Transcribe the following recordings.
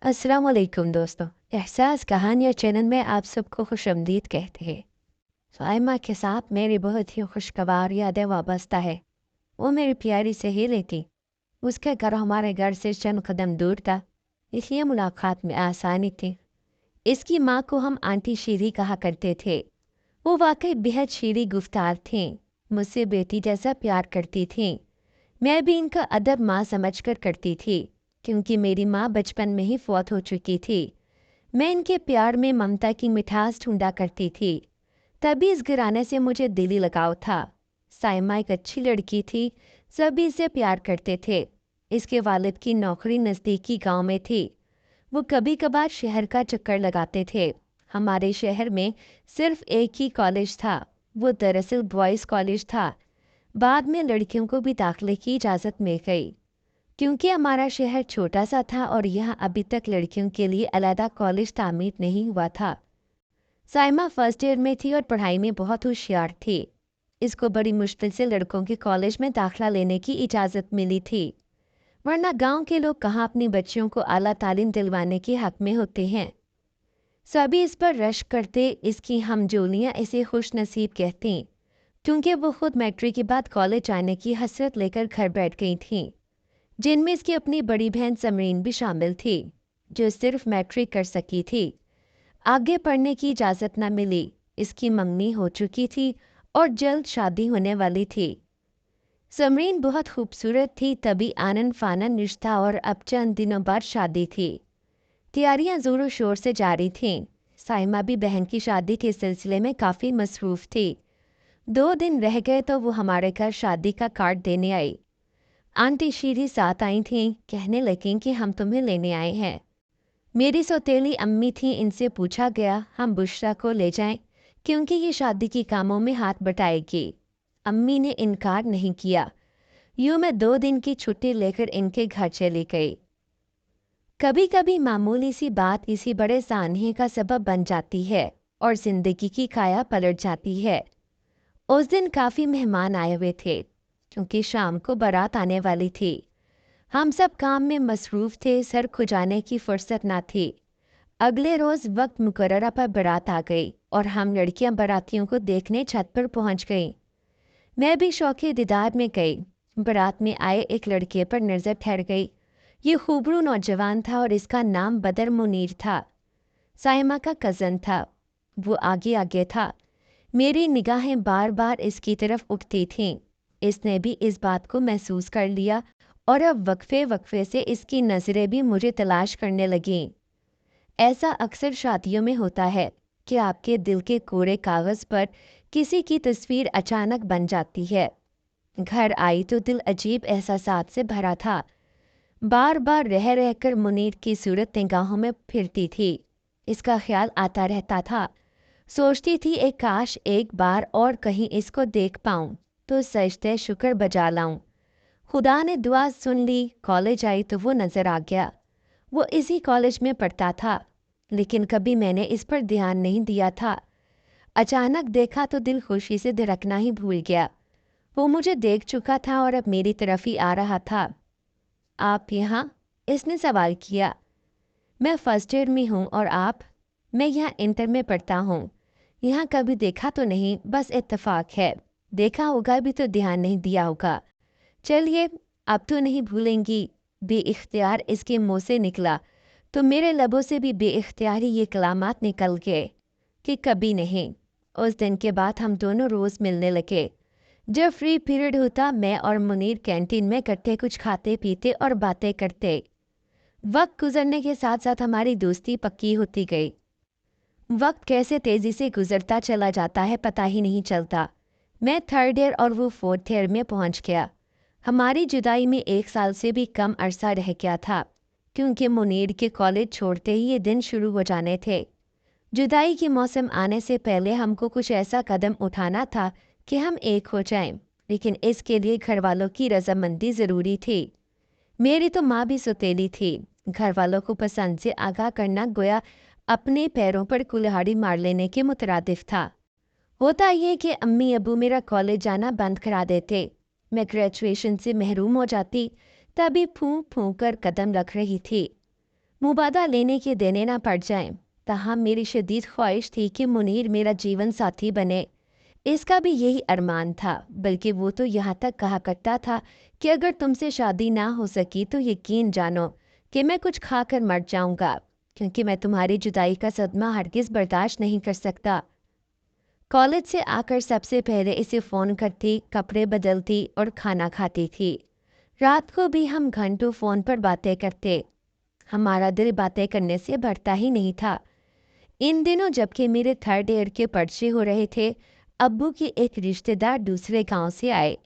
अस्सलाम वालेकुम दोस्तों। एहसास कहानियाँ चैनल में आप सबको खुशामदीद कहते हैं। साइमा के साथ मेरी बहुत ही खुशगवार यादें वाबस्ता है। वो मेरी प्यारी सहेली थी। उसका घर हमारे घर से चंद कदम दूर था, इसलिए मुलाकात में आसानी थी। इसकी माँ को हम आंटी शीरी कहा करते थे। वो वाकई बेहद शीरी गुफ्तार थीं। मुझसे बेटी जैसा प्यार करती थीं। मैं भी इनका अदब माँ समझकर करती थी, क्योंकि मेरी माँ बचपन में ही फौत हो चुकी थी। मैं इनके प्यार में ममता की मिठास ढूंढा करती थी। तभी इस घराने से मुझे दिली लगाव था। साइमा एक अच्छी लड़की थी, सभी इसे प्यार करते थे। इसके वालिद की नौकरी नज़दीकी गांव में थी। वो कभी कभार शहर का चक्कर लगाते थे। हमारे शहर में सिर्फ एक ही कॉलेज था। वो दरअसल बॉयज़ कॉलेज था। बाद में लड़कियों को भी दाखिले की इजाज़त मिल गई। क्योंकि हमारा शहर छोटा सा था और यहाँ अभी तक लड़कियों के लिए अलहदा कॉलेज तामीर नहीं हुआ था। साइमा फर्स्ट ईयर में थी और पढ़ाई में बहुत होशियार थी। इसको बड़ी मुश्किल से लड़कों के कॉलेज में दाखिला लेने की इजाज़त मिली थी, वरना गांव के लोग कहाँ अपनी बच्चियों को आला तालीम दिलवाने के हक में होते हैं। सभी इस पर रश करते, इसकी हमजोलियाँ इसे खुश नसीब कहती, क्योंकि वो खुद मैट्रिक के बाद कॉलेज आने की हसरत लेकर घर बैठ गई थीं, जिनमें इसकी अपनी बड़ी बहन समरीन भी शामिल थी, जो सिर्फ मैट्रिक कर सकी थी। आगे पढ़ने की इजाज़त न मिली। इसकी मंगनी हो चुकी थी और जल्द शादी होने वाली थी। समरीन बहुत खूबसूरत थी, तभी आनन फानन रिश्ता और अब चंद दिनों बाद शादी थी। तैयारियां ज़ोरों शोर से जारी थीं। साइमा भी बहन की शादी के सिलसिले में काफ़ी मसरूफ़ थी। 2 दिन रह गए तो वो हमारे घर शादी का कार्ड देने आई। आंटी शीरी साथ आई थीं, कहने लगीं कि हम तुम्हें लेने आए हैं। मेरी सौतेली अम्मी थी, इनसे पूछा गया हम बुशरा को ले जाएं, क्योंकि ये शादी के कामों में हाथ बटाएगी। अम्मी ने इनकार नहीं किया। यूँ मैं 2 दिन की छुट्टी लेकर इनके घर चली गई। कभी कभी मामूली सी बात इसी बड़े सानहे का सबब बन जाती है और जिंदगी की काया पलट जाती है। उस दिन काफ़ी मेहमान आए हुए थे, क्योंकि शाम को बारात आने वाली थी। हम सब काम में मसरूफ़ थे, सर खुजाने की फुर्सत ना थी। अगले रोज़ वक्त मुकर्ररा पर बारात आ गई और हम लड़कियां बारातियों को देखने छत पर पहुंच गईं। मैं भी शौक़े दीदार में गई। बारात में आए एक लड़के पर नज़र ठहर गई। ये खूबरू नौजवान था और इसका नाम बदर मुनीर था। साइमा का कज़न था। वो आगे आगे था। मेरी निगाहें बार बार इसकी तरफ उठती थीं। इसने भी इस बात को महसूस कर लिया और अब वक्फे वक्फे से इसकी नज़रें भी मुझे तलाश करने लगीं। ऐसा अक्सर शादियों में होता है कि आपके दिल के कोरे कागज़ पर किसी की तस्वीर अचानक बन जाती है। घर आई तो दिल अजीब एहसासात से भरा था। बार बार रह रहकर मुनीर की सूरत निगाहों में फिरती थी। इसका ख्याल आता रहता था। सोचती थी एक काश एक बार और कहीं इसको देख पाऊं तो सजदे शुक्र बजा लाऊं। खुदा ने दुआ सुन ली। कॉलेज आई तो वो नज़र आ गया। वो इसी कॉलेज में पढ़ता था, लेकिन कभी मैंने इस पर ध्यान नहीं दिया था। अचानक देखा तो दिल खुशी से धिड़कना ही भूल गया। वो मुझे देख चुका था और अब मेरी तरफ ही आ रहा था। आप यहाँ? इसने सवाल किया। मैं फर्स्ट ईयर में हूँ और आप? मैं यहाँ इंटर में पढ़ता हूँ। यहाँ कभी देखा तो नहीं, बस इत्तेफाक है। देखा होगा भी तो ध्यान नहीं दिया होगा। चलिए, अब तो नहीं भूलेंगी। बेइख्तियार इसके मुंह से निकला तो मेरे लबों से भी बेइख्तियार ही ये कलामात निकल गए कि कभी नहीं। उस दिन के बाद हम दोनों रोज़ मिलने लगे। जब फ्री पीरियड होता मैं और मुनीर कैंटीन में इकट्ठे कुछ खाते पीते और बातें करते। वक्त गुजरने के साथ साथ हमारी दोस्ती पक्की होती गई। वक्त कैसे तेज़ी से गुजरता चला जाता है पता ही नहीं चलता। मैं 3rd ईयर और वो 4th ईयर में पहुंच गया। हमारी जुदाई में 1 साल से भी कम अरसा रह गया था, क्योंकि मुनीर के कॉलेज छोड़ते ही ये दिन शुरू हो जाने थे। जुदाई के मौसम आने से पहले हमको कुछ ऐसा कदम उठाना था कि हम एक हो जाएं, लेकिन इसके लिए घर वालों की रजामंदी ज़रूरी थी। मेरी तो माँ भी सौतेली थी। घर वालों को पसंद से आगाह करना गोया अपने पैरों पर कुल्हाड़ी मार लेने के मुतरादिफ था। होता ये कि अम्मी अबू मेरा कॉलेज जाना बंद करा देते। मैं ग्रेजुएशन से महरूम हो जाती, तभी फूंक फूंक कर कदम रख रही थी। मुबादा लेने के देने ना पड़ जाएं। ताहम मेरी शदीद ख्वाहिश थी कि मुनीर मेरा जीवन साथी बने। इसका भी यही अरमान था, बल्कि वो तो यहाँ तक कहा करता था कि अगर तुमसे शादी ना हो सकी तो यकीन जानो कि मैं कुछ खाकर मर जाऊंगा, क्योंकि मैं तुम्हारी जुदाई का सदमा हरगिज़ बर्दाश्त नहीं कर सकता। कॉलेज से आकर सबसे पहले इसे फ़ोन करती, कपड़े बदलती और खाना खाती थी। रात को भी हम घंटों फ़ोन पर बातें करते। हमारा दिल बातें करने से भरता ही नहीं था। इन दिनों जबकि मेरे थर्ड ईयर के पर्चे हो रहे थे, अब्बू की एक रिश्तेदार दूसरे गांव से आए।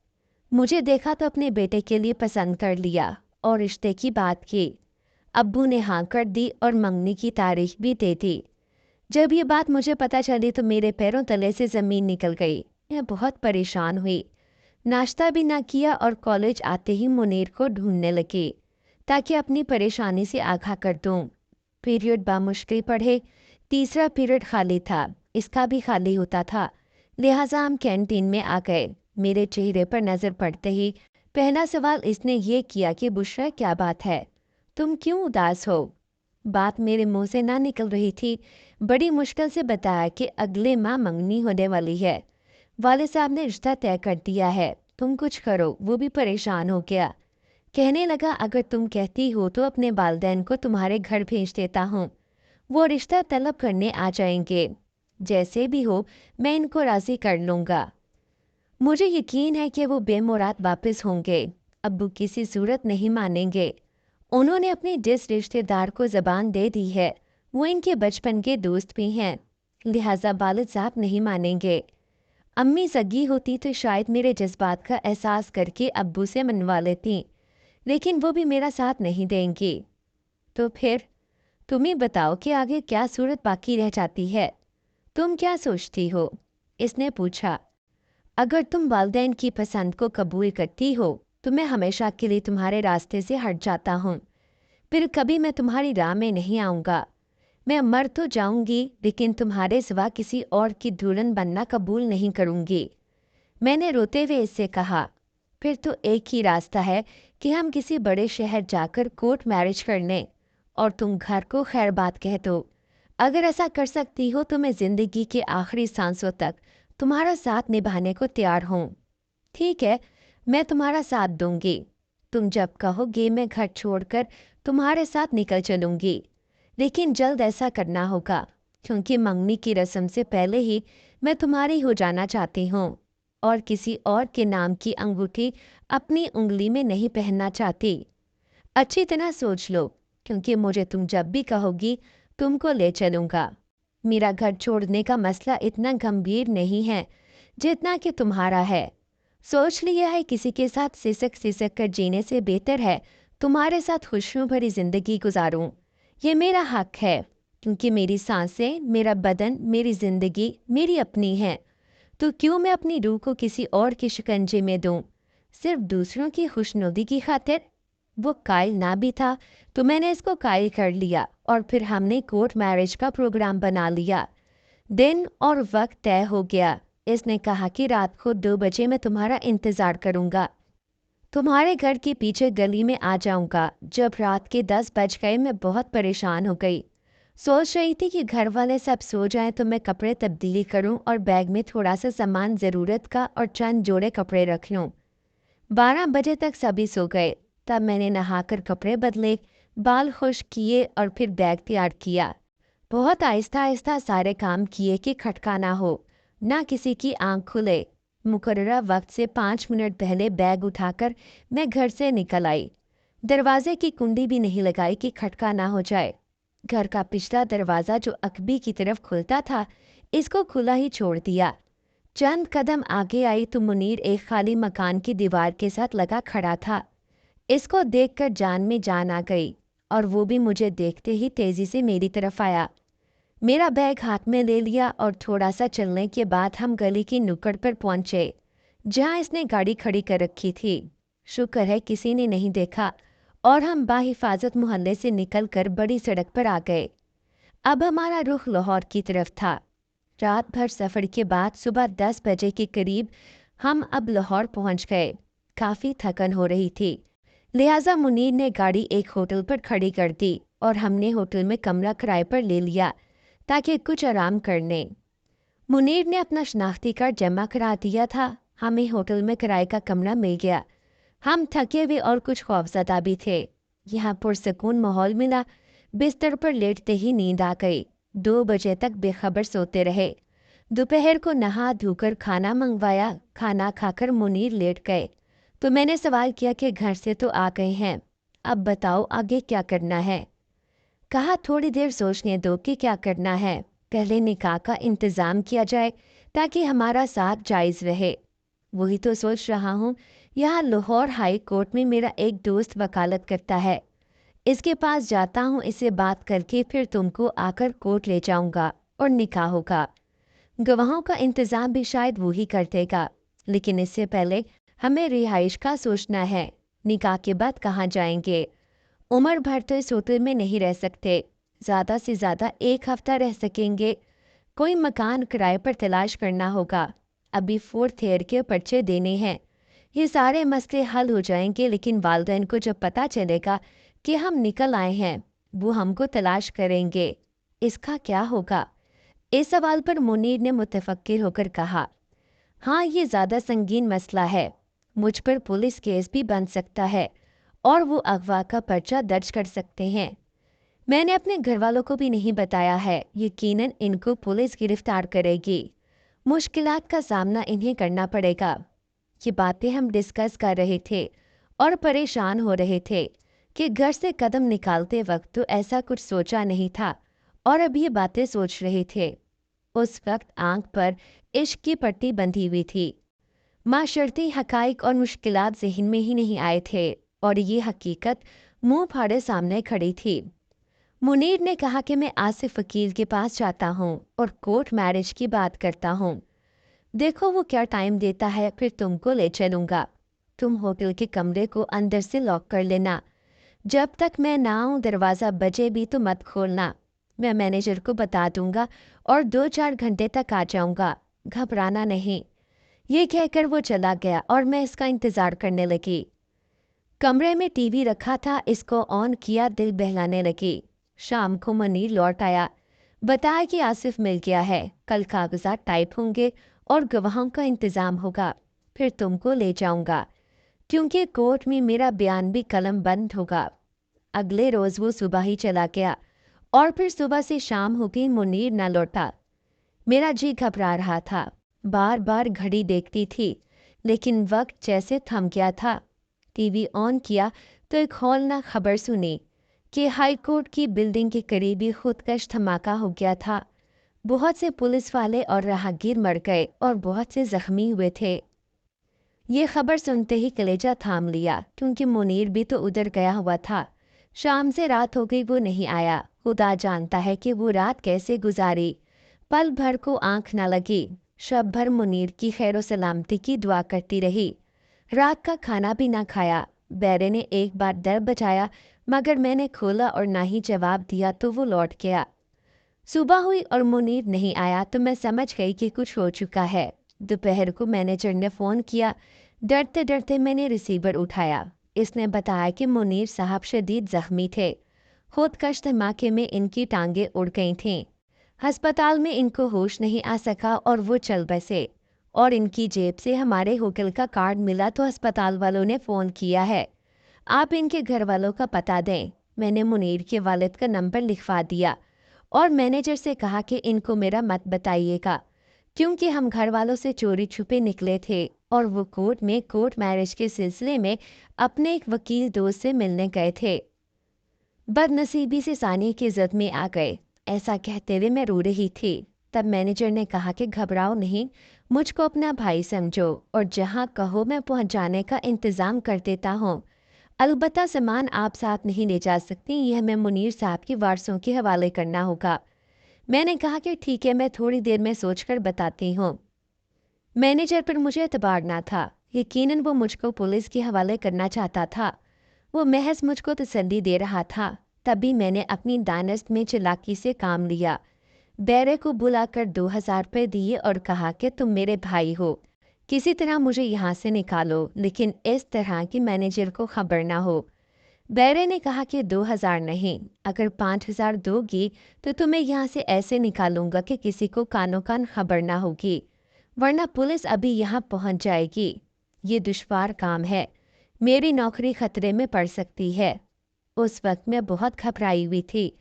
मुझे देखा तो अपने बेटे के लिए पसंद कर लिया और रिश्ते की बात की। अब्बू ने हाँ कर दी और मंगनी की तारीख भी दे दी। जब ये बात मुझे पता चली तो मेरे पैरों तले से ज़मीन निकल गई। मैं बहुत परेशान हुई। नाश्ता भी ना किया और कॉलेज आते ही मुनीर को ढूंढने लगी ताकि अपनी परेशानी से आगाह कर दूं। पीरियड बामुश्किल पढ़े। तीसरा पीरियड खाली था, इसका भी खाली होता था, लिहाजा हम कैंटीन में आ गए। मेरे चेहरे पर नज़र पड़ते ही पहला सवाल इसने ये किया कि बुशरा क्या बात है, तुम क्यों उदास हो। बात मेरे मुंह से ना निकल रही थी। बड़ी मुश्किल से बताया कि अगले माह मंगनी होने वाली है। वाले साहब ने रिश्ता तय कर दिया है, तुम कुछ करो। वो भी परेशान हो गया। कहने लगा अगर तुम कहती हो तो अपने वालिदैन को तुम्हारे घर भेज देता हूँ, वो रिश्ता तलब करने आ जाएंगे। जैसे भी हो मैं इनको राज़ी कर लूँगा। मुझे यकीन है कि वो बेमुराद वापस होंगे। अब्बू किसी सूरत नहीं मानेंगे। उन्होंने अपने जिस रिश्तेदार को ज़बान दे दी है वो इनके बचपन के दोस्त भी हैं, लिहाजा वालिद साहब नहीं मानेंगे। अम्मी सगी होती तो शायद मेरे जज्बात का एहसास करके अब्बू से मनवा लेती, लेकिन वो भी मेरा साथ नहीं देंगी। तो फिर तुम ही बताओ कि आगे क्या सूरत बाकी रह जाती है। तुम क्या सोचती हो? इसने पूछा। अगर तुम वालिदैन की पसंद को कबूल करती हो तो मैं हमेशा के लिए तुम्हारे रास्ते से हट जाता हूँ। फिर कभी मैं तुम्हारी राह में नहीं आऊँगा। मैं मर तो जाऊंगी लेकिन तुम्हारे सिवा किसी और की दुल्हन बनना कबूल नहीं करूंगी। मैंने रोते हुए इससे कहा, फिर तो एक ही रास्ता है कि हम किसी बड़े शहर जाकर कोर्ट मैरिज कर लें और तुम घर को खैर बात कह दो। अगर ऐसा कर सकती हो तो मैं ज़िंदगी के आखिरी सांसों तक तुम्हारा साथ निभाने को तैयार हूँ। ठीक है, मैं तुम्हारा साथ दूंगी। तुम जब कहोगे मैं घर छोड़कर तुम्हारे साथ निकल चलूंगी, लेकिन जल्द ऐसा करना होगा, क्योंकि मंगनी की रस्म से पहले ही मैं तुम्हारी हो जाना चाहती हूँ और किसी और के नाम की अंगूठी अपनी उंगली में नहीं पहनना चाहती। अच्छी तरह सोच लो, क्योंकि मुझे तुम जब भी कहोगी तुमको ले चलूँगा। मेरा घर छोड़ने का मसला इतना गंभीर नहीं है जितना कि तुम्हारा है। सोच लिया है किसी के साथ सिसक सिसक कर जीने से बेहतर है तुम्हारे साथ खुशियों भरी जिंदगी गुजारूं। ये मेरा हक है, क्योंकि मेरी सांसें, मेरा बदन, मेरी जिंदगी मेरी अपनी है। तो क्यों मैं अपनी रूह को किसी और के शिकंजे में दूं, सिर्फ दूसरों की खुशनुदी की खातिर। वो कायल ना भी था तो मैंने इसको कायल कर लिया और फिर हमने कोर्ट मैरिज का प्रोग्राम बना लिया। दिन और वक्त तय हो गया। इसने कहा कि रात को 2 बजे मैं तुम्हारा इंतज़ार करूंगा। तुम्हारे घर के पीछे गली में आ जाऊंगा। जब रात के 10 बज गए मैं बहुत परेशान हो गई। सोच रही थी कि घर वाले सब सो जाएं तो मैं कपड़े तब्दीली करूं और बैग में थोड़ा सा सामान ज़रूरत का और चंद जोड़े कपड़े रख लूं। 12 बजे तक सभी सो गए। तब मैंने नहाकर कपड़े बदले, बाल खुश्क किए और फिर बैग तैयार किया। बहुत आहिस्ता आहिस्ता सारे काम किए कि खटका ना हो, ना किसी की आंख खुले। मुकर्ररा वक्त से 5 मिनट पहले बैग उठाकर मैं घर से निकल आई। दरवाजे की कुंडी भी नहीं लगाई कि खटका ना हो जाए। घर का पिछला दरवाज़ा जो अकबी की तरफ खुलता था, इसको खुला ही छोड़ दिया। चंद कदम आगे आई तो मुनीर एक खाली मकान की दीवार के साथ लगा खड़ा था। इसको देखकर जान में जान आ गई और वो भी मुझे देखते ही तेजी से मेरी तरफ आया। मेरा बैग हाथ में ले लिया और थोड़ा सा चलने के बाद हम गली की नुक्कड़ पर पहुंचे, जहां इसने गाड़ी खड़ी कर रखी थी। शुक्र है किसी ने नहीं देखा और हम बाहिफाजत मोहल्ले से निकलकर बड़ी सड़क पर आ गए। अब हमारा रुख लाहौर की तरफ था। रात भर सफ़र के बाद सुबह 10 बजे के करीब हम अब लाहौर पहुंच गए। काफ़ी थकन हो रही थी, लिहाजा मुनीर ने गाड़ी एक होटल पर खड़ी कर दी। और हमने होटल में कमरा किराए पर ले लिया ताकि कुछ आराम करने। मुनीर ने अपना शनाख्ती कार्ड जमा करा दिया था। हमें होटल में किराए का कमरा मिल गया। हम थके हुए और कुछ खौफजदा भी थे। यहाँ पुरसकून माहौल मिला। बिस्तर पर लेटते ही नींद आ गई। 2 बजे तक बेखबर सोते रहे। दोपहर को नहा धोकर खाना मंगवाया। खाना खाकर मुनीर लेट गए तो मैंने सवाल किया कि घर से तो आ गए हैं, अब बताओ आगे क्या करना है। कहा थोड़ी देर सोचने दो कि क्या करना है। पहले निकाह का इंतज़ाम किया जाए ताकि हमारा साथ जायज़ रहे। वही तो सोच रहा हूँ। यहाँ लाहौर हाई कोर्ट में मेरा एक दोस्त वकालत करता है। इसके पास जाता हूँ, इससे बात करके फिर तुमको आकर कोर्ट ले जाऊँगा और निकाह होगा। गवाहों का इंतज़ाम भी शायद वही कर देगा, लेकिन इससे पहले हमें रिहाइश का सोचना है। निकाह के बाद कहाँ जाएंगे? उम्र भर तो इस होटल में नहीं रह सकते। ज़्यादा से ज़्यादा 1 हफ्ता रह सकेंगे। कोई मकान किराए पर तलाश करना होगा। अभी 4th ईयर के पर्चे देने हैं। ये सारे मसले हल हो जाएंगे, लेकिन वालिदैन को जब पता चलेगा कि हम निकल आए हैं, वो हमको तलाश करेंगे। इसका क्या होगा? इस सवाल पर मुनीर ने मुतफक्किर होकर कहा, हाँ, ये ज़्यादा संगीन मसला है। मुझ पर पुलिस केस भी बन सकता है और वो अगवा का पर्चा दर्ज कर सकते हैं। मैंने अपने घर वालों को भी नहीं बताया है। यकीनन इनको पुलिस गिरफ्तार करेगी। मुश्किलात का सामना इन्हें करना पड़ेगा। ये बातें हम डिस्कस कर रहे थे और परेशान हो रहे थे कि घर से कदम निकालते वक्त तो ऐसा कुछ सोचा नहीं था और अब ये बातें सोच रहे थे। उस वक्त आंख पर इश्क की पट्टी बंधी हुई थी। माशरती हकाइक और मुश्किलात जहन में ही नहीं आए थे और ये हकीकत मुंह फाड़े सामने खड़ी थी। मुनीर ने कहा कि मैं आसिफ वकील के पास जाता हूँ और कोर्ट मैरिज की बात करता हूँ। देखो वो क्या टाइम देता है, फिर तुमको ले चलूँगा। तुम होटल के कमरे को अंदर से लॉक कर लेना। जब तक मैं ना आऊँ दरवाज़ा बजे भी तो मत खोलना। मैं मैनेजर को बता दूंगा और 2-4 घंटे तक आ जाऊँगा। घबराना नहीं। ये कहकर वो चला गया और मैं इसका इंतज़ार करने लगी। कमरे में टीवी रखा था, इसको ऑन किया, दिल बहलाने लगी। शाम को मुनीर लौट आया। बताया कि आसिफ मिल गया है, कल कागजात टाइप होंगे और गवाहों का इंतज़ाम होगा, फिर तुमको ले जाऊंगा क्योंकि कोर्ट में मेरा बयान भी कलम बंद होगा। अगले रोज़ वो सुबह ही चला गया और फिर सुबह से शाम हो गई, मुनीर न लौटा। मेरा जी घबरा रहा था। बार बार घड़ी देखती थी, लेकिन वक्त जैसे थम गया था। टीवी ऑन किया तो एक हौलनाक खबर सुनी कि हाई कोर्ट की बिल्डिंग के करीब ही खुदकश धमाका हो गया था। बहुत से पुलिस वाले और राहगीर मर गए और बहुत से जख्मी हुए थे। ये खबर सुनते ही कलेजा थाम लिया, क्योंकि मुनीर भी तो उधर गया हुआ था। शाम से रात हो गई, वो नहीं आया। खुदा जानता है कि वो रात कैसे गुजारी। पल भर को आंख न लगी। शब भर मुनीर की खैर सलामती की दुआ करती रही। रात का खाना भी ना खाया। बैरे ने एक बार दर बजाया, मगर मैंने खोला और ना ही जवाब दिया तो वो लौट गया। सुबह हुई और मुनीर नहीं आया तो मैं समझ गई कि कुछ हो चुका है। दोपहर को मैनेजर ने फ़ोन किया। डरते डरते मैंने रिसीवर उठाया। इसने बताया कि मुनीर साहब शदीद ज़ख्मी थे। खुदकश धमाके में इनकी टांगें उड़ गई थीं। अस्पताल में इनको होश नहीं आ सका और वो चल बसे। और इनकी जेब से हमारे होटल का कार्ड मिला तो अस्पताल वालों ने फ़ोन किया है। आप इनके घर वालों का पता दें। मैंने मुनीर के वालिद का नंबर लिखवा दिया और मैनेजर से कहा कि इनको मेरा मत बताइएगा, क्योंकि हम घर वालों से चोरी छुपे निकले थे और वो कोर्ट में कोर्ट मैरिज के सिलसिले में अपने एक वकील दोस्त से मिलने गए थे। बदनसीबी से सानी की इज्जत में आ गए। ऐसा कहते हुए मैं रो रही थी। तब मैनेजर ने कहा कि घबराओ नहीं, मुझको अपना भाई समझो और जहाँ कहो मैं पहुँचाने का इंतज़ाम कर देता हूँ। अलबत्ता सामान आप साथ नहीं ले जा सकती, यह मैं मुनीर साहब की वारसों के हवाले करना होगा। मैंने कहा कि ठीक है, मैं थोड़ी देर में सोचकर बताती हूँ। मैनेजर पर मुझे एतबार ना था। यकीनन वो मुझको पुलिस के हवाले करना चाहता था। वो महज मुझको तसल्ली दे रहा था। तभी मैंने अपनी दानस्त में चालाकी से काम लिया। बैरे को बुलाकर 2000 रुपये दिए और कहा कि तुम मेरे भाई हो, किसी तरह मुझे यहाँ से निकालो, लेकिन इस तरह कि मैनेजर को खबर ना हो। बैरे ने कहा कि 2000 नहीं, अगर 5000 दोगी तो तुम्हें यहाँ से ऐसे निकालूंगा कि किसी को कानो कान खबर ना होगी, वरना पुलिस अभी यहाँ पहुँच जाएगी। ये दुश्वार काम है, मेरी नौकरी खतरे में पड़ सकती है। उस वक्त मैं बहुत घबराई हुई थी,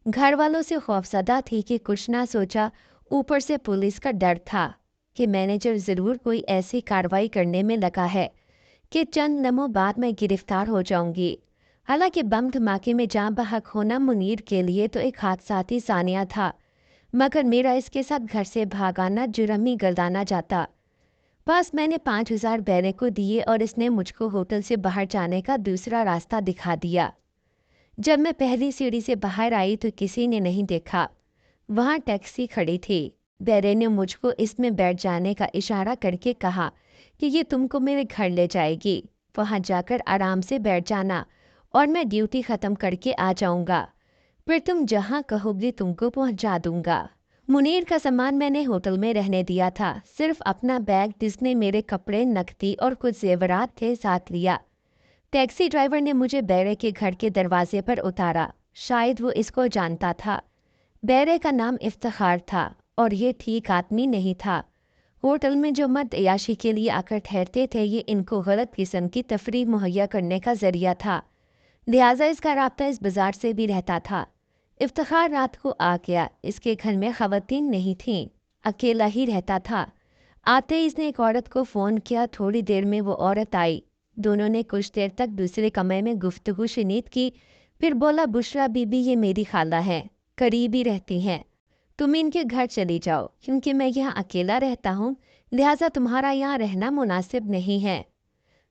घर वालों से खौफजदा थी कि कुछ ना सोचा, ऊपर से पुलिस का डर था कि मैनेजर ज़रूर कोई ऐसी कार्रवाई करने में लगा है कि चंद लम्हों बाद मैं गिरफ्तार हो जाऊंगी। हालांकि बम धमाके में जान बहक होना मुनीर के लिए तो एक हादसाती सानिया था, मगर मेरा इसके साथ घर से भागाना जुर्म ही गर्दाना जाता। बस मैंने 5000 बैरे को दिए और इसने मुझको होटल से बाहर जाने का दूसरा रास्ता दिखा दिया। जब मैं पहली सीढ़ी से बाहर आई तो किसी ने नहीं देखा, वहाँ टैक्सी खड़ी थी। बैरे ने मुझको इसमें बैठ जाने का इशारा करके कहा कि ये तुमको मेरे घर ले जाएगी, वहाँ जाकर आराम से बैठ जाना और मैं ड्यूटी ख़त्म करके आ जाऊँगा, फिर तुम जहाँ कहोगी तुमको पहुँचा दूँगा। मुनीर का सामान मैंने होटल में रहने दिया था, सिर्फ अपना बैग जिसने मेरे कपड़े, नकदी और कुछ जेवरात थे साथ लिया। टैक्सी ड्राइवर ने मुझे बैरे के घर के दरवाजे पर उतारा। शायद वो इसको जानता था। बैरे का नाम इफ्तिखार था और ये ठीक आदमी नहीं था। होटल में जो मर्द अयाशी के लिए आकर ठहरते थे, ये इनको गलत किस्म की तफरीह मुहैया करने का जरिया था, लिहाजा इसका राब्ता इस बाजार से भी रहता था। इफ्तिखार रात को आ गया। इसके घर में खवातीन नहीं थीं, अकेला ही रहता था। आते ही इसने एक औरत को फ़ोन किया। थोड़ी देर में वो औरत आई। दोनों ने कुछ देर तक दूसरे कमरे में गुफ्तगू शुनीद की। फिर बोला, बुशरा बीबी ये मेरी खाला हैं, करीब ही रहती हैं, तुम इनके घर चली जाओ, क्योंकि मैं यहाँ अकेला रहता हूँ, लिहाजा तुम्हारा यहाँ रहना मुनासिब नहीं है।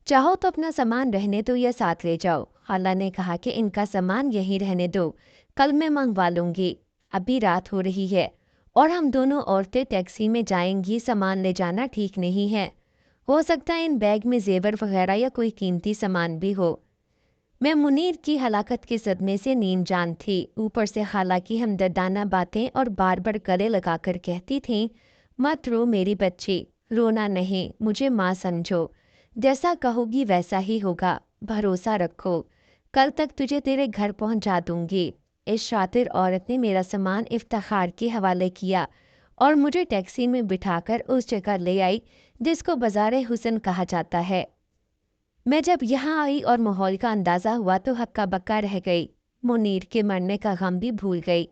चाहो तो अपना सामान रहने दो या साथ ले जाओ। खाला ने कहा कि इनका सामान यहीं रहने दो, कल मैं मंगवा लूँगी। अभी रात हो रही है और हम दोनों औरतें टैक्सी में जाएंगी, सामान ले जाना ठीक नहीं है। हो सकता है इन बैग में जेवर वगैरह या कोई कीमती सामान भी हो। मैं मुनीर की हलाकत के सदमे से नीम जान थी, ऊपर से खाला की हमदर्दाना बातें और बार बार गले लगाकर कहती थीं, मत रो मेरी बच्ची, रोना नहीं, मुझे माँ समझो, जैसा कहोगी वैसा ही होगा, भरोसा रखो, कल तक तुझे तेरे घर पहुंचा दूंगी। इस शातिर औरत ने मेरा सामान इफ्तिखार के हवाले किया और मुझे टैक्सी में बिठाकर उस जगह ले आई जिसको बाज़ार हुसन कहा जाता है। मैं जब यहाँ आई और माहौल का अंदाज़ा हुआ तो हक्का बक्का रह गई। मुनीर के मरने का गम भी भूल गई।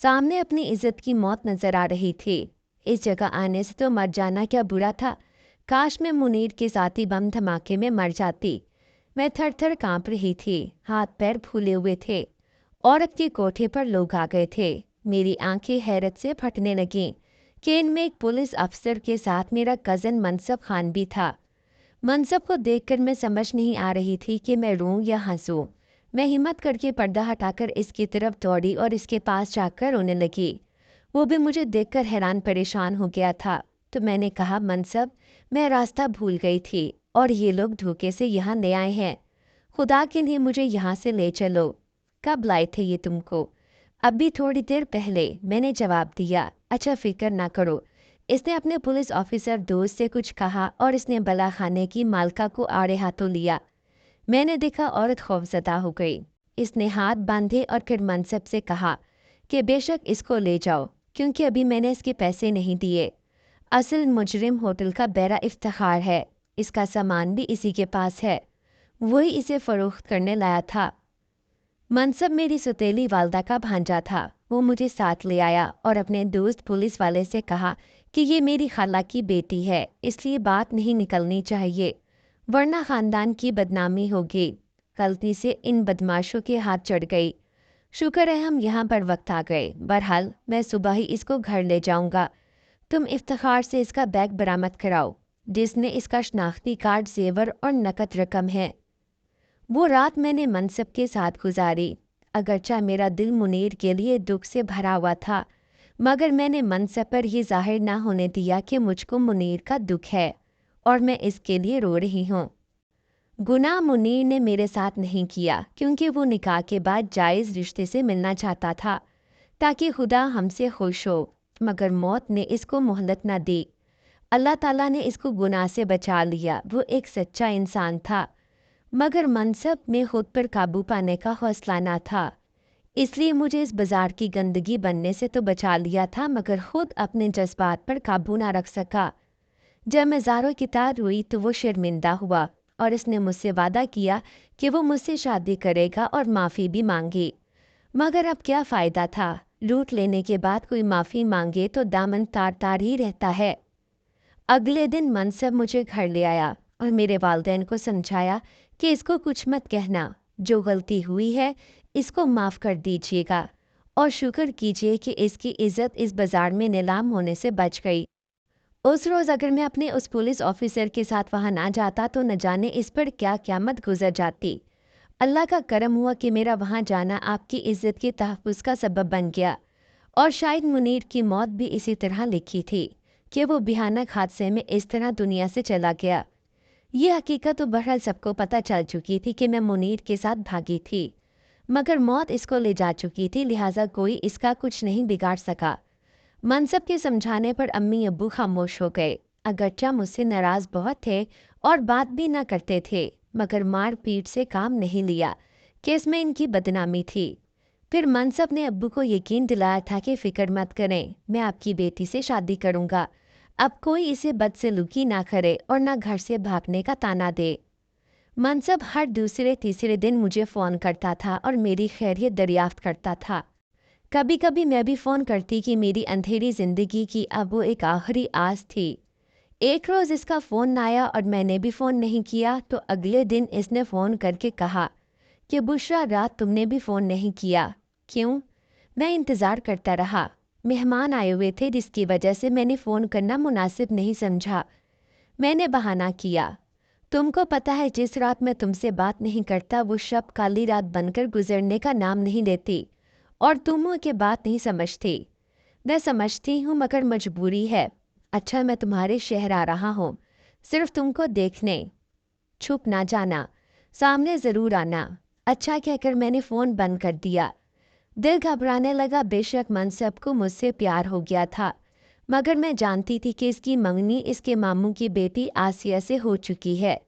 सामने अपनी इज्जत की मौत नजर आ रही थी। इस जगह आने से तो मर जाना क्या बुरा था। काश मैं मुनीर के साथी बम धमाके में मर जाती। मैं थर थर काँप रही थी, हाथ पैर फूले हुए थे। औरत के कोठे पर लोग आ गए थे। मेरी आंखें हैरत से फटने लगीं कि इनमें एक पुलिस अफसर के साथ मेरा कज़न मनसब खान भी था। मनसब को देखकर मैं समझ नहीं आ रही थी कि मैं रोऊं या हंसूं। मैं हिम्मत करके पर्दा हटाकर इसकी तरफ दौड़ी और इसके पास जाकर रोने लगी। वो भी मुझे देखकर हैरान परेशान हो गया था। तो मैंने कहा, मनसब, मैं रास्ता भूल गई थी और ये लोग धोखे से यहाँ ले आए हैं, खुदा के लिए मुझे यहाँ से ले चलो। कब लाए थे ये तुमको? अभी थोड़ी देर पहले, मैंने जवाब दिया। अच्छा, फिक्र ना करो। इसने अपने पुलिस ऑफिसर दोस्त से कुछ कहा और इसने बला खाने की मालका को आड़े हाथों लिया। मैंने देखा औरत खौफजदा हो गई। इसने हाथ बांधे और फिर मनसब से कहा कि बेशक इसको ले जाओ, क्योंकि अभी मैंने इसके पैसे नहीं दिए। असल मुजरिम होटल का बैरा इफ्तिखार है, इसका सामान भी इसी के पास है, वही इसे फरोख्त करने लाया था। मनसब मेरी सौतेली वालदा का भांजा था। वो मुझे साथ ले आया और अपने दोस्त पुलिस वाले से कहा कि ये मेरी खाला की बेटी है, इसलिए बात नहीं निकलनी चाहिए, वरना ख़ानदान की बदनामी होगी। गलती से इन बदमाशों के हाथ चढ़ गई। शुक्र है हम यहाँ पर वक्त आ गए। बहरहाल मैं सुबह ही इसको घर ले जाऊँगा। तुम इफ्तिखार से इसका बैग बरामद कराओ, जिसने इसका शनाख्ती कार्ड, जेवर और नकद रकम है। वो रात मैंने मनसब के साथ गुजारी। अगरचा मेरा दिल मुनीर के लिए दुख से भरा हुआ था, मगर मैंने मनसब पर यह जाहिर ना होने दिया कि मुझको मुनीर का दुख है और मैं इसके लिए रो रही हूँ। गुनाह मुनीर ने मेरे साथ नहीं किया, क्योंकि वो निकाह के बाद जायज़ रिश्ते से मिलना चाहता था ताकि खुदा हमसे खुश हो, मगर मौत ने इसको मोहलत न दी। अल्लाह ताला ने इसको गुनाह से बचा लिया। वो एक सच्चा इंसान था। मगर मनसब में खुद पर काबू पाने का हौसला ना था, इसलिए मुझे इस बाजार की गंदगी बनने से तो बचा लिया था, मगर खुद अपने जज्बात पर काबू ना रख सका। जब मैं ज़ारो की तार हुई तो वो शर्मिंदा हुआ और इसने मुझसे वादा किया कि वो मुझसे शादी करेगा और माफ़ी भी मांगी। मगर अब क्या फ़ायदा था? लूट लेने के बाद कोई माफ़ी मांगे तो दामन तार तार ही रहता है। अगले दिन मनसब मुझे घर ले आया और मेरे वालिदैन को समझाया कि इसको कुछ मत कहना, जो गलती हुई है इसको माफ़ कर दीजिएगा और शुक्र कीजिए कि इसकी इज्जत इस बाज़ार में नीलाम होने से बच गई। उस रोज़ अगर मैं अपने उस पुलिस ऑफिसर के साथ वहाँ ना जाता तो न जाने इस पर क्या क़यामत गुजर जाती। अल्लाह का करम हुआ कि मेरा वहाँ जाना आपकी इज्जत के तहफ़्फ़ुज़ का सबब बन गया। और शायद मुनीर की मौत भी इसी तरह लिखी थी कि वो भयानक हादसे में इस तरह दुनिया से चला गया। ये हकीकत तो बहरहाल सबको पता चल चुकी थी कि मैं मुनीर के साथ भागी थी, मगर मौत इसको ले जा चुकी थी, लिहाजा कोई इसका कुछ नहीं बिगाड़ सका। मनसब के समझाने पर अम्मी अब्बू खामोश हो गए। अगरचा मुझसे नाराज़ बहुत थे और बात भी ना करते थे, मगर मार पीट से काम नहीं लिया कि इसमें इनकी बदनामी थी। फिर मनसब ने अब्बू को यकीन दिलाया था कि फ़िक्र मत करें, मैं आपकी बेटी से शादी करूँगा। अब कोई इसे बदसलूकी ना करे और ना घर से भागने का ताना दे। मनसब हर दूसरे तीसरे दिन मुझे फ़ोन करता था और मेरी खैरियत दरियाफ्त करता था। कभी कभी मैं भी फ़ोन करती कि मेरी अंधेरी ज़िंदगी की अब वो एक आखिरी आस थी। एक रोज़ इसका फ़ोन न आया और मैंने भी फ़ोन नहीं किया तो अगले दिन इसने फ़ोन करके कहा कि बुशरा, रात तुमने भी फ़ोन नहीं किया, क्यों? मैं इंतज़ार करता रहा। मेहमान आए हुए थे जिसकी वजह से मैंने फ़ोन करना मुनासिब नहीं समझा। मैंने बहाना किया। तुमको पता है जिस रात मैं तुमसे बात नहीं करता वो शब काली रात बनकर गुजरने का नाम नहीं लेती और तुम मुझे बात नहीं समझती। मैं समझती हूँ मगर मजबूरी है। अच्छा, मैं तुम्हारे शहर आ रहा हूँ, सिर्फ तुमको देखने। छुप ना जाना, सामने ज़रूर आना। अच्छा कहकर मैंने फ़ोन बंद कर दिया। दिल घबराने लगा। बेशक मनसब को मुझसे प्यार हो गया था, मगर मैं जानती थी कि इसकी मंगनी इसके मामू की बेटी आसिया से हो चुकी है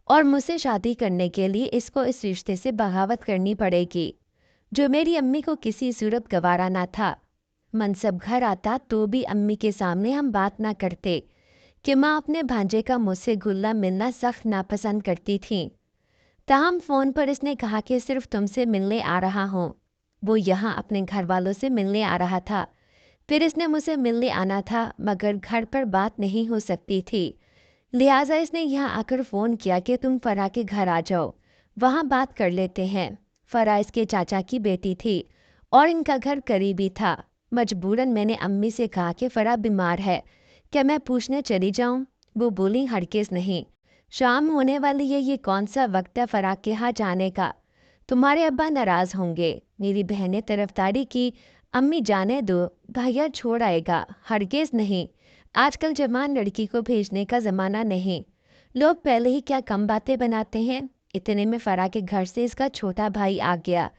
और मुझसे शादी करने के लिए इसको इस रिश्ते से बगावत करनी पड़ेगी, जो मेरी अम्मी को किसी सूरत गवारा ना था। मनसब घर आता तो भी अम्मी के सामने हम बात ना करते कि माँ अपने भांजे का मुझसे घुलना मिलना सख्त नापसंद करती थीं। ताहम फ़ोन पर इसने कहा कि सिर्फ तुमसे मिलने आ रहा हूँ। वो यहाँ अपने घर वालों से मिलने आ रहा था। फिर इसने मुझसे मिलने आना था, मगर घर पर बात नहीं हो सकती थी, लिहाजा इसने यहाँ आकर फ़ोन किया कि तुम फ़रा के घर आ जाओ, वहाँ बात कर लेते हैं। फ़रा इसके चाचा की बेटी थी और इनका घर करीबी था। मजबूरन मैंने अम्मी से कहा कि फ़रा बीमार है, क्या मैं पूछने चली जाऊँ? वो बोली, हरगिज़ नहीं, शाम होने वाली है, ये कौन सा वक्त है फ़रा के यहाँ जाने का? तुम्हारे अब्बा नाराज़ होंगे। मेरी बहन ने तरफदारी की। अम्मी, जाने दो, भैया छोड़ आएगा। हरगिज़ नहीं, आजकल जवान लड़की को भेजने का ज़माना नहीं। लोग पहले ही क्या कम बातें बनाते हैं। इतने में फ़रा के घर से इसका छोटा भाई आ गया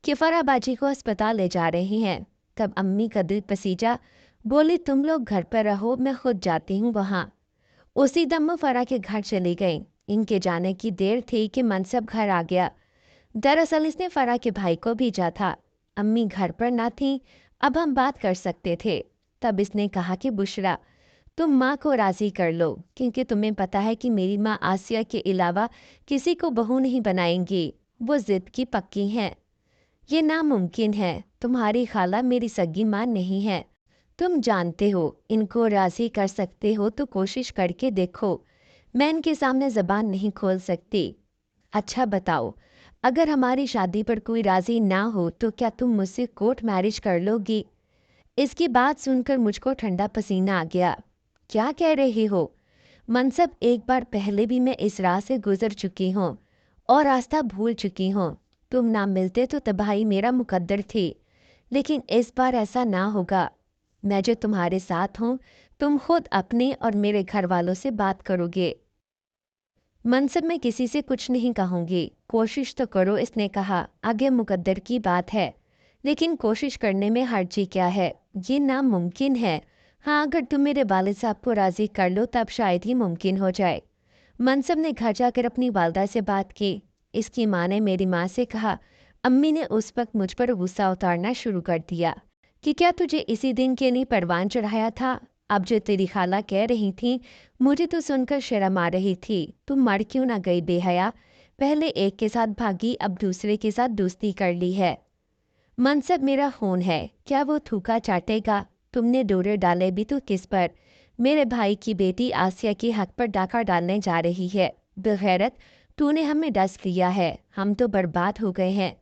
कि फ़रा बाजी को अस्पताल ले जा रही हैं। तब अम्मी का दिल पसीजा, बोली, तुम लोग घर पर रहो, मैं खुद जाती हूँ वहाँ। उसी दम वो फ़रा के घर चली गई। इनके जाने की देर थी कि मनसब घर आ गया। दरअसल इसने फ़रा के भाई को भेजा था। अम्मी घर पर ना थी, अब हम बात कर सकते थे। तब इसने कहा कि बुशरा, तुम माँ को राज़ी कर लो, क्योंकि तुम्हें पता है कि मेरी माँ आसिया के अलावा किसी को बहू नहीं बनाएंगी। वो ज़िद की पक्की हैं। ये नामुमकिन है, तुम्हारी खाला मेरी सगी माँ नहीं है। तुम जानते हो, इनको राज़ी कर सकते हो तो कोशिश करके देखो। मैं इनके सामने ज़बान नहीं खोल सकती। अच्छा बताओ, अगर हमारी शादी पर कोई राज़ी ना हो तो क्या तुम मुझसे कोर्ट मैरिज कर लोगी? इसकी बात सुनकर मुझको ठंडा पसीना आ गया। क्या कह रही हो? मनसब, एक बार पहले भी मैं इस राह से गुजर चुकी हूँ और रास्ता भूल चुकी हूँ। तुम ना मिलते तो तबाही मेरा मुकद्दर थी, लेकिन इस बार ऐसा ना होगा। मैं जो तुम्हारे साथ हूँ, तुम खुद अपने और मेरे घर वालों से बात करोगे। मनसब, मैं किसी से कुछ नहीं कहूँगी, कोशिश तो करो, इसने कहा। आगे मुकद्दर की बात है, लेकिन कोशिश करने में हर्जी क्या है? ये नामुमकिन है। हाँ, अगर तुम मेरे वालिद साहब को राज़ी कर लो तब शायद ही मुमकिन हो जाए। मनसब ने घर जाकर अपनी वालदा से बात की। इसकी माँ ने मेरी माँ से कहा। अम्मी ने उस वक्त मुझ पर गुस्सा उतारना शुरू कर दिया कि क्या तुझे इसी दिन के लिए परवान चढ़ाया था। अब जो तेरी खाला कह रही थी, मुझे तो सुनकर शर्म आ रही थी। तुम मर क्यों ना गई बेहया? पहले एक के साथ भागी, अब दूसरे के साथ दोस्ती कर ली है। मनसब मेरा खून है, क्या वो थूका चाटेगा? तुमने डोरे डाले भी तो किस पर? मेरे भाई की बेटी आसिया के हक पर डाका डालने जा रही है। बेगैरत, तूने हमें डस लिया है, हम तो बर्बाद हो गए हैं।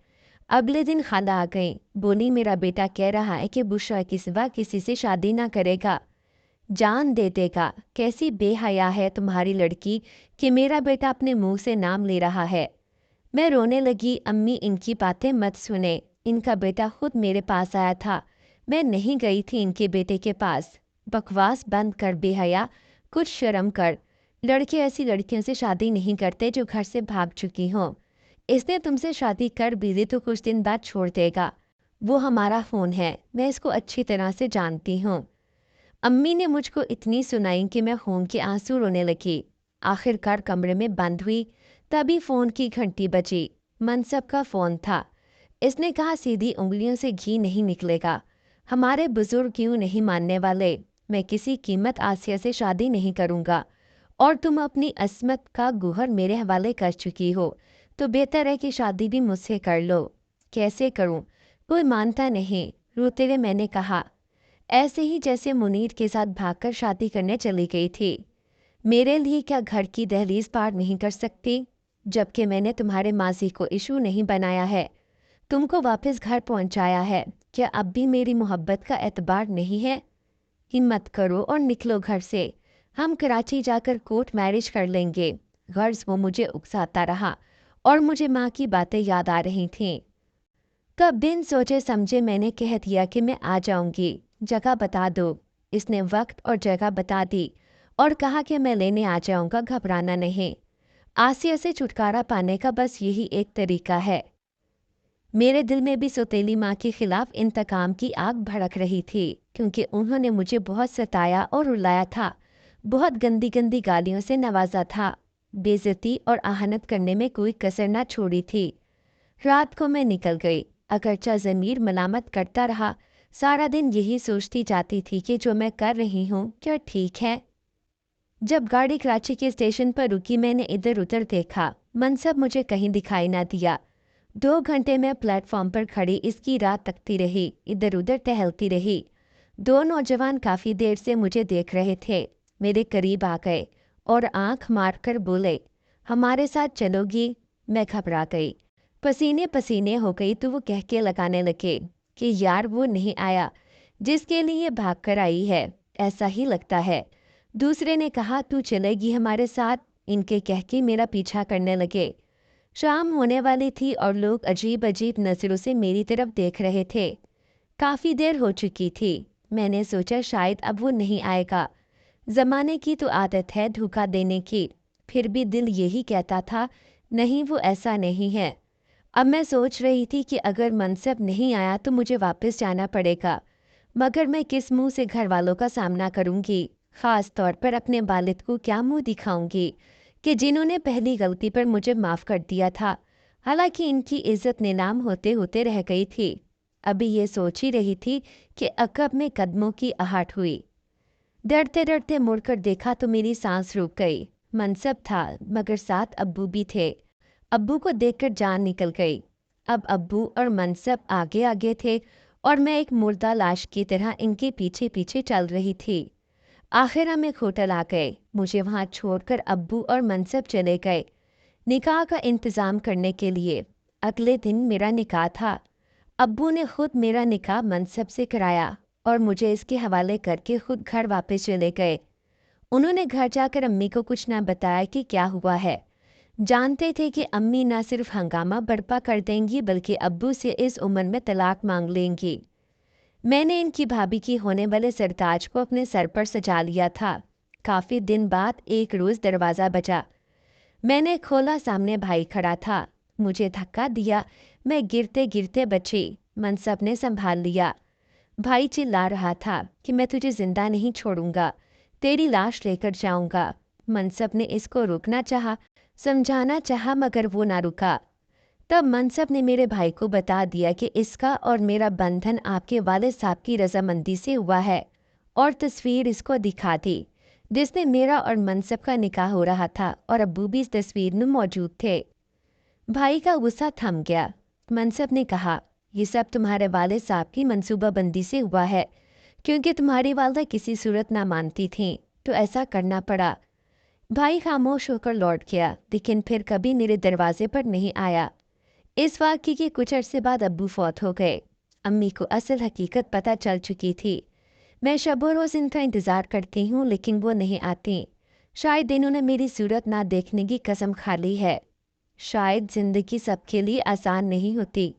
अगले दिन खाला आ गई, बोली मेरा बेटा कह रहा है कि बुशरा के सिवा किसी से शादी ना करेगा, जान दे देगा। कैसी बेहया है तुम्हारी लड़की कि मेरा बेटा अपने मुंह से नाम ले रहा है। मैं रोने लगी। अम्मी इनकी बातें मत सुने, इनका बेटा खुद मेरे पास आया था, मैं नहीं गई थी इनके बेटे के पास। बकवास बंद कर बेहया, कुछ शर्म कर। लड़के ऐसी लड़कियों से शादी नहीं करते जो घर से भाग चुकी हों। इसने तुमसे शादी कर भी दी तो कुछ दिन बाद छोड़ देगा। वो हमारा फ़ोन है, मैं इसको अच्छी तरह से जानती हूँ। अम्मी ने मुझको इतनी सुनाई कि मैं खून के आंसू रोने लगी। आखिरकार कमरे में बंद हुई, तभी फ़ोन की घंटी बजी। मनसब का फ़ोन था। इसने कहा सीधी उंगलियों से घी नहीं निकलेगा, हमारे बुजुर्ग क्यों नहीं मानने वाले। मैं किसी कीमत आसिया से शादी नहीं करूँगा, और तुम अपनी अस्मत का गुहर मेरे हवाले कर चुकी हो, तो बेहतर है कि शादी भी मुझसे कर लो। कैसे करूँ? कोई मानता नहीं, रोते हुए मैंने कहा, ऐसे ही जैसे मुनीर के साथ भागकर शादी करने चली गई थी। मेरे लिए क्या घर की दहलीज पार नहीं कर सकती? जबकि मैंने तुम्हारे माजी को इशू नहीं बनाया है, तुमको वापस घर पहुंचाया है। क्या अब भी मेरी मोहब्बत का एतबार नहीं है? हिम्मत करो और निकलो घर से, हम कराची जाकर कोर्ट मैरिज कर लेंगे। गर्ज वो मुझे उकसाता रहा और मुझे माँ की बातें याद आ रही थीं। तब बिन सोचे समझे मैंने कह दिया कि मैं आ जाऊंगी, जगह बता दो। इसने वक्त और जगह बता दी और कहा कि मैं लेने आ जाऊंगा, घबराना नहीं। आसिया से छुटकारा पाने का बस यही एक तरीका है। मेरे दिल में भी सौतेली माँ के खिलाफ इंतकाम की आग भड़क रही थी, क्योंकि उन्होंने मुझे बहुत सताया और रुलाया था, बहुत गंदी गंदी गालियों से नवाजा था, बेइज्जती और आहनत करने में कोई कसर ना छोड़ी थी। रात को मैं निकल गई। अगरचा ज़मीर मलामत करता रहा, सारा दिन यही सोचती जाती थी कि जो मैं कर रही हूँ क्या ठीक है। जब गाड़ी कराची के स्टेशन पर रुकी, मैंने इधर उधर देखा, मनसब मुझे कहीं दिखाई ना दिया। 2 घंटे मैं प्लेटफॉर्म पर खड़ी इसकी रात तकती रही, इधर उधर टहलती रही। 2 नौजवान काफ़ी देर से मुझे देख रहे थे, मेरे करीब आ गए और आंख मारकर बोले, हमारे साथ चलोगी? मैं घबरा गई, पसीने पसीने हो गई तो वो कह के लगाने लगे कि यार वो नहीं आया जिसके लिए भाग कर आई है, ऐसा ही लगता है। दूसरे ने कहा तू चलेगी हमारे साथ? इनके कह के मेरा पीछा करने लगे। शाम होने वाली थी और लोग अजीब अजीब नज़रों से मेरी तरफ देख रहे थे। काफ़ी देर हो चुकी थी। मैंने सोचा शायद अब वो नहीं आएगा। ज़माने की तो आदत है धोखा देने की, फिर भी दिल यही कहता था नहीं, वो ऐसा नहीं है। अब मैं सोच रही थी कि अगर मनसब नहीं आया तो मुझे वापस जाना पड़ेगा, मगर मैं किस मुंह से घर वालों का सामना करूंगी? ख़ास तौर पर अपने वालिद को क्या मुंह दिखाऊंगी कि जिन्होंने पहली गलती पर मुझे माफ़ कर दिया था, हालांकि इनकी इज्जत नीलाम होते होते रह गई थी। अभी ये सोच ही रही थी कि अकब में कदमों की आहट हुई। डरते डरते मुड़कर देखा तो मेरी सांस रुक गई। मनसब था, मगर साथ अब्बू भी थे। अब्बू को देखकर जान निकल गई। अब अब्बू और मनसब आगे आगे थे और मैं एक मुर्दा लाश की तरह इनके पीछे पीछे चल रही थी। आखिर हम एक होटल आ गए। मुझे वहाँ छोड़कर अब्बू और मनसब चले गए निकाह का इंतज़ाम करने के लिए। अगले दिन मेरा निकाह था। अब्बू ने खुद मेरा निकाह मनसब से कराया और मुझे इसके हवाले करके खुद घर वापस चले गए। उन्होंने घर जाकर अम्मी को कुछ ना बताया कि क्या हुआ है। जानते थे कि अम्मी ना सिर्फ हंगामा बर्पा कर देंगी बल्कि अब्बू से इस उम्र में तलाक मांग लेंगी। मैंने इनकी भाभी की होने वाले सरताज को अपने सर पर सजा लिया था। काफ़ी दिन बाद एक रोज़ दरवाज़ा बजा। मैंने खोला, सामने भाई खड़ा था। मुझे धक्का दिया, मैं गिरते गिरते बची। मनसब ने संभाल लिया। भाई चिल्ला रहा था कि मैं तुझे जिंदा नहीं छोड़ूंगा, तेरी लाश लेकर जाऊंगा। मनसब ने इसको रोकना चाहा, समझाना चाहा, मगर वो ना रुका। तब मनसब ने मेरे भाई को बता दिया कि इसका और मेरा बंधन आपके वालिद साहब की रजामंदी से हुआ है, और तस्वीर इसको दिखा दी जिसने मेरा और मनसब का निकाह हो रहा था, और अब्बू भी इस तस्वीर में मौजूद थे। भाई का गुस्सा थम गया। मनसब ने कहा, ये सब तुम्हारे वालिद साहब की मंसूबाबंदी से हुआ है, क्योंकि तुम्हारी वालदा किसी सूरत ना मानती थीं, तो ऐसा करना पड़ा। भाई खामोश होकर लौट गया, लेकिन फिर कभी मेरे दरवाजे पर नहीं आया। इस वाक़ये के कुछ अरसे बाद अब्बू फौत हो गए। अम्मी को असल हकीकत पता चल चुकी थी। मैं शबो रोज़ इनका इंतज़ार करती हूँ, लेकिन वो नहीं आती। शायद इन्होंने मेरी सूरत ना देखने की कसम खा ली है। शायद ज़िंदगी सबके लिए आसान नहीं होती।